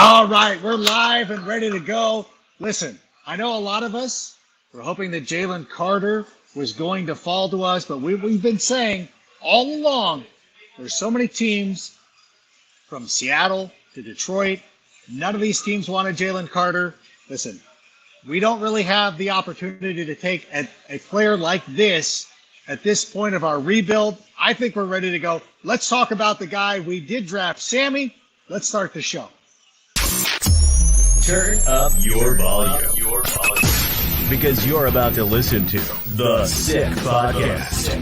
All right, we're live and ready to go. Listen, I know a lot of us were hoping that Jalen Carter was going to fall to us, but we've been saying all along there's so many teams from Seattle to Detroit. None of these teams wanted Jalen Carter. Listen, we don't really have the opportunity to take a player like this at this point of our rebuild. I think we're ready to go. Let's talk about the guy we did draft, Sammy. Let's start the show. Turn up your volume. Because you're about to listen to The Sick Podcast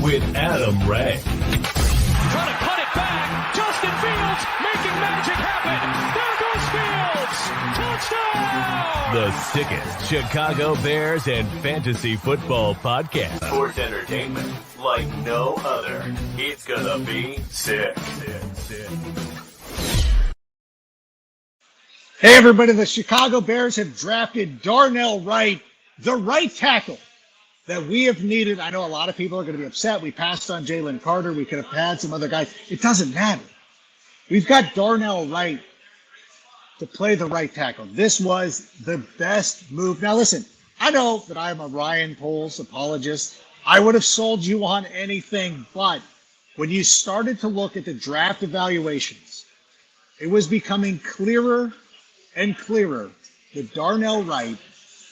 with Adam Ray. Trying to cut it back. Justin Fields making magic happen. There goes Fields. Touchdown. The sickest Chicago Bears and fantasy football podcast. Sports entertainment like no other. It's gonna be sick. Hey, everybody, the Chicago Bears have drafted Darnell Wright, the right tackle that we have needed. I know a lot of people are going to be upset. We passed on Jalen Carter. We could have had some other guys. It doesn't matter. We've got Darnell Wright to play the right tackle. This was the best move. Now, listen, I know that I am a Ryan Poles apologist. I would have sold you on anything, but when you started to look at the draft evaluations, it was becoming clearer and clearer that Darnell Wright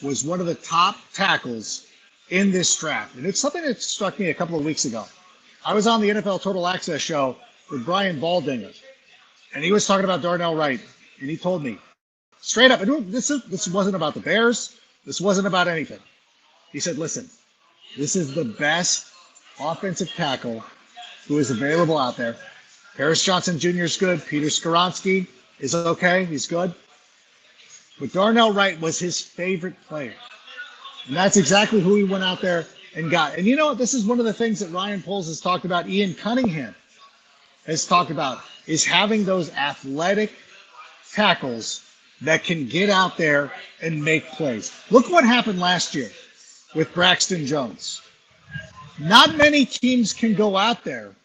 was one of the top tackles in this draft. And it's something that struck me a couple of weeks ago. I was on the NFL Total Access show with Brian Baldinger, and he was talking about Darnell Wright, and he told me straight up, this wasn't about the Bears. This wasn't about anything. He said, listen, this is the best offensive tackle who is available out there. Paris Johnson Jr. is good. Peter Skoronski is okay. He's good. But Darnell Wright was his favorite player. And that's exactly who he went out there and got. And you know what? This is one of the things that Ryan Poles has talked about, Ian Cunningham has talked about, is having those athletic tackles that can get out there and make plays. Look what happened last year with Braxton Jones. Not many teams can go out there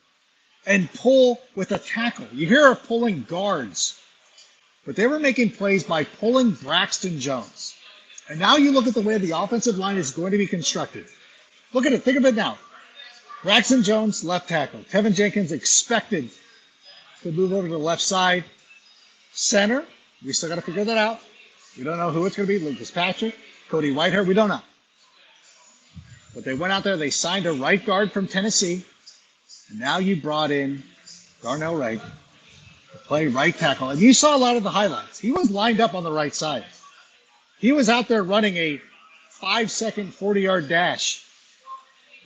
and pull with a tackle. You hear of pulling guards, but they were making plays by pulling Braxton Jones. And now you look at the way the offensive line is going to be constructed. Look at it. Think of it now. Braxton Jones, left tackle. Tevin Jenkins expected to move over to the left side. Center, we still got to figure that out. We don't know who it's going to be. Lucas Patrick, Cody Whitehair, we don't know. But they went out there. They signed a right guard from Tennessee. And now you brought in Darnell Wright to play right tackle. And you saw a lot of the highlights. He was lined up on the right side. He was out there running a 5-second, 40-yard dash.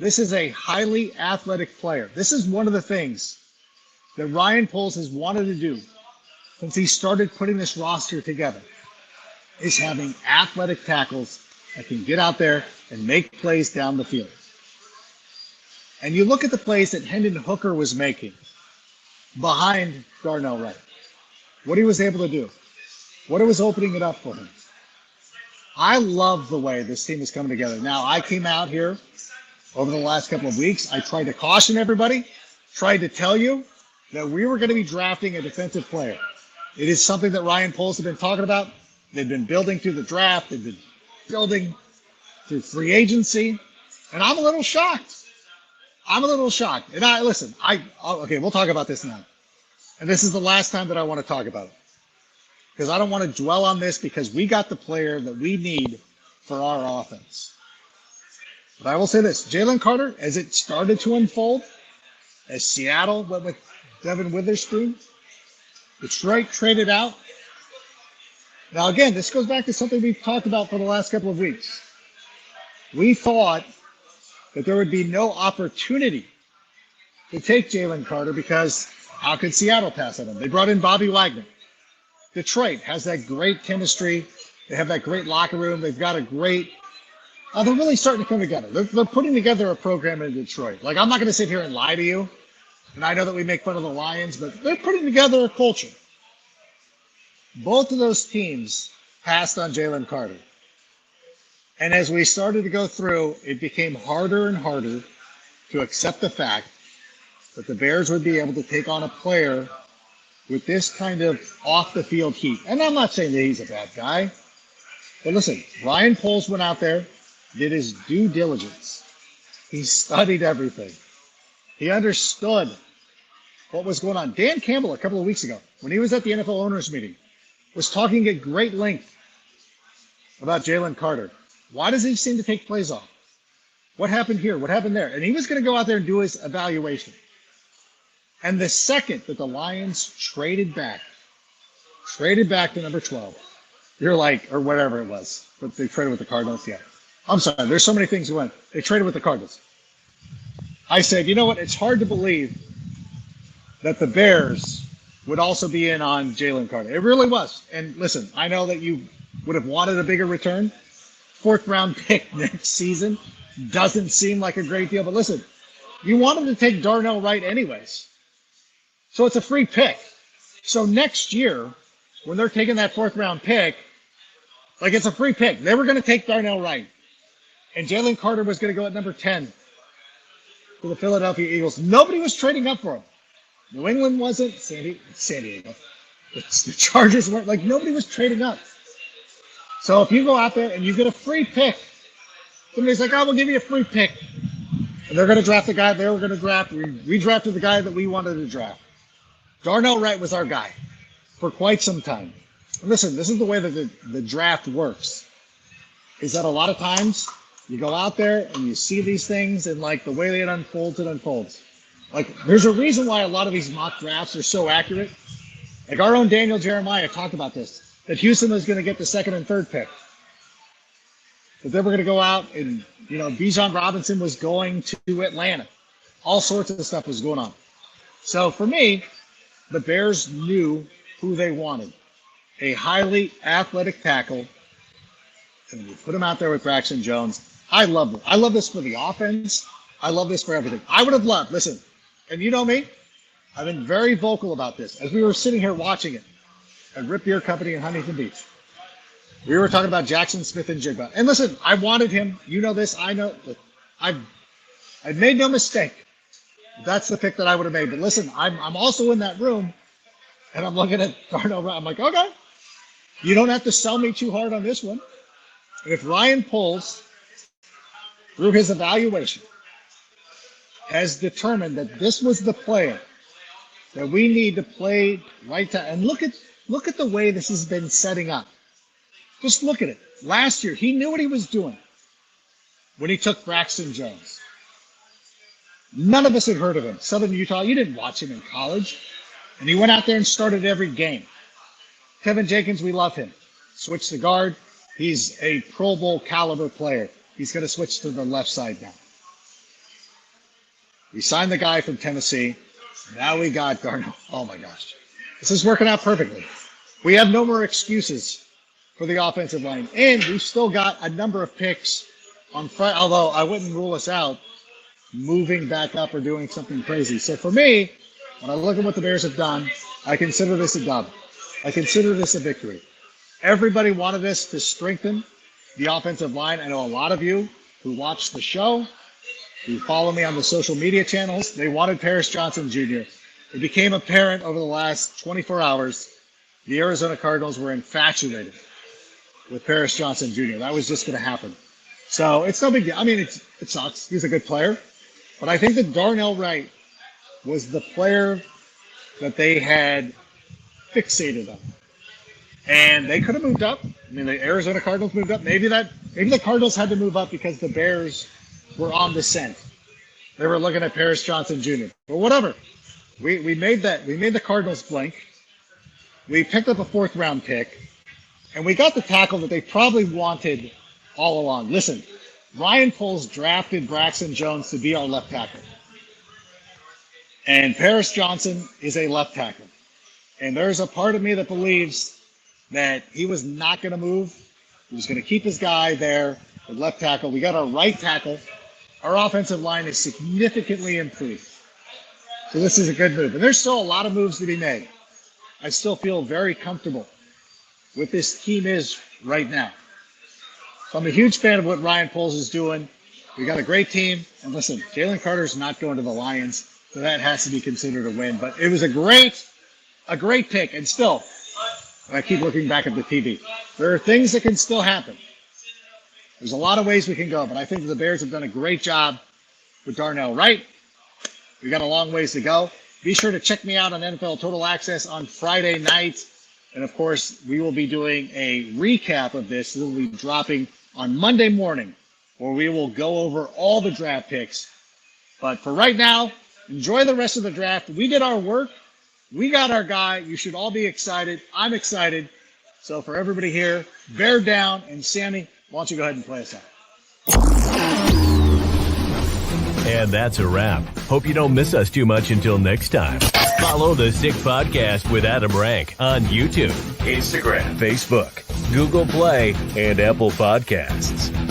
This is a highly athletic player. This is one of the things that Ryan Poles has wanted to do since he started putting this roster together, is having athletic tackles that can get out there and make plays down the field. And you look at the plays that Hendon Hooker was making behind Darnell Wright, what he was able to do, what it was opening it up for him. I love the way this team is coming together. Now, I came out here over the last couple of weeks. I tried to caution everybody, tried to tell you that we were going to be drafting a defensive player. It is something that Ryan Poles has been talking about. They've been building through the draft. They've been building through free agency. And I'm a little shocked. And okay, we'll talk about this now. And this is the last time that I want to talk about it, because I don't want to dwell on this, because we got the player that we need for our offense. But I will say this, Jalen Carter, as it started to unfold, as Seattle went with Devin Witherspoon, Detroit traded out. Now again, this goes back to something we've talked about for the last couple of weeks. We thought that there would be no opportunity to take Jalen Carter, because how could Seattle pass on him? They brought in Bobby Wagner. Detroit has that great chemistry. They have that great locker room. They've got a great, they're really starting to come together. They're putting together a program in Detroit. Like, I'm not going to sit here and lie to you. And I know that we make fun of the Lions, but they're putting together a culture. Both of those teams passed on Jalen Carter. And as we started to go through, it became harder and harder to accept the fact that the Bears would be able to take on a player with this kind of off the field heat. And I'm not saying that he's a bad guy, but listen, Ryan Poles went out there, did his due diligence. He studied everything. He understood what was going on. Dan Campbell, a couple of weeks ago, when he was at the NFL owners meeting, was talking at great length about Jalen Carter. Why does he seem to take plays off? What happened here? What happened there? And he was going to go out there and do his evaluation. And the second that the Lions traded back to number 12, you're like, or whatever it was, but they traded with the Cardinals. Yeah. I'm sorry. There's so many things that went. They traded with the Cardinals. I said, you know what? It's hard to believe that the Bears would also be in on Jalen Carter. It really was. And listen, I know that you would have wanted a bigger return. 4th round pick next season doesn't seem like a great deal. But listen, you wanted to take Darnell Wright anyways. So it's a free pick. So next year, when they're taking that 4th round pick, like it's a free pick. They were going to take Darnell Wright. And Jalen Carter was going to go at number 10 to the Philadelphia Eagles. Nobody was trading up for him. New England wasn't. San Diego. The Chargers weren't. Like, nobody was trading up. So if you go out there and you get a free pick, somebody's like, oh, we'll give you a free pick. And they're going to draft the guy they were going to draft. We drafted the guy that we wanted to draft. Darnell Wright was our guy for quite some time. And listen, this is the way that the draft works, is that a lot of times you go out there and you see these things and like the way it unfolds. Like there's a reason why a lot of these mock drafts are so accurate. Like our own Daniel Jeremiah talked about this, that Houston was going to get the 2nd and 3rd pick. That they were going to go out and, Bijan Robinson was going to Atlanta. All sorts of stuff was going on. So for me, the Bears knew who they wanted. A highly athletic tackle. And we put him out there with Braxton Jones. I love it. I love this for the offense. I love this for everything. I would have loved, listen, and you know me, I've been very vocal about this. As we were sitting here watching it at Rip Beer Company in Huntington Beach, we were talking about Jackson Smith and Jigba. And listen, I wanted him. You know this. I know. I've made no mistake. That's the pick that I would have made. But listen, I'm also in that room, and I'm looking at Darnell Wright. I'm like, okay, you don't have to sell me too hard on this one. And if Ryan Poles, through his evaluation, has determined that this was the player that we need to play right to, and look at the way this has been setting up. Just look at it. Last year, he knew what he was doing when he took Braxton Jones. None of us had heard of him. Southern Utah, you didn't watch him in college. And he went out there and started every game. Kevin Jenkins, we love him. Switch the guard. He's a Pro Bowl caliber player. He's going to switch to the left side now. We signed the guy from Tennessee. Now we got Darnell. Oh my gosh. This is working out perfectly. We have no more excuses for the offensive line. And we've still got a number of picks on Friday, although I wouldn't rule us out moving back up or doing something crazy. So for me, when I look at what the Bears have done, I consider this a dub. I consider this a victory. Everybody wanted us to strengthen the offensive line. I know a lot of you who watch the show, who follow me on the social media channels, they wanted Paris Johnson Jr. It became apparent over the last 24 hours, the Arizona Cardinals were infatuated with Paris Johnson Jr. That was just going to happen. So it's no big deal. I mean, it sucks. He's a good player. But I think that Darnell Wright was the player that they had fixated on. And they could have moved up. I mean, the Arizona Cardinals moved up. Maybe the Cardinals had to move up because the Bears were on the scent. They were looking at Paris Johnson Jr. But whatever. We made the Cardinals blink. We picked up a 4th round pick. And we got the tackle that they probably wanted all along. Listen, Ryan Poles drafted Braxton Jones to be our left tackle. And Paris Johnson is a left tackle. And there's a part of me that believes that he was not going to move. He was going to keep his guy there at left tackle. We got our right tackle. Our offensive line is significantly improved. So this is a good move. And there's still a lot of moves to be made. I still feel very comfortable with this team is right now. So I'm a huge fan of what Ryan Poles is doing. We got a great team. And listen, Jalen Carter's not going to the Lions, so that has to be considered a win. But it was a great a great pick. And still, I keep looking back at the TV. There are things that can still happen. There's a lot of ways we can go, but I think the Bears have done a great job with Darnell Wright. We got a long ways to go. Be sure to check me out on NFL Total Access on Friday night. And of course, we will be doing a recap of this. This will be dropping on Monday morning, where we will go over all the draft picks. But for right now, enjoy the rest of the draft. We did our work. We got our guy. You should all be excited. I'm excited. So for everybody here, bear down. And Sammy, why don't you go ahead and play us out? And that's a wrap. Hope you don't miss us too much until next time. Follow the Sick Podcast with Adam Rank on YouTube, Instagram, Facebook, Google Play, and Apple Podcasts.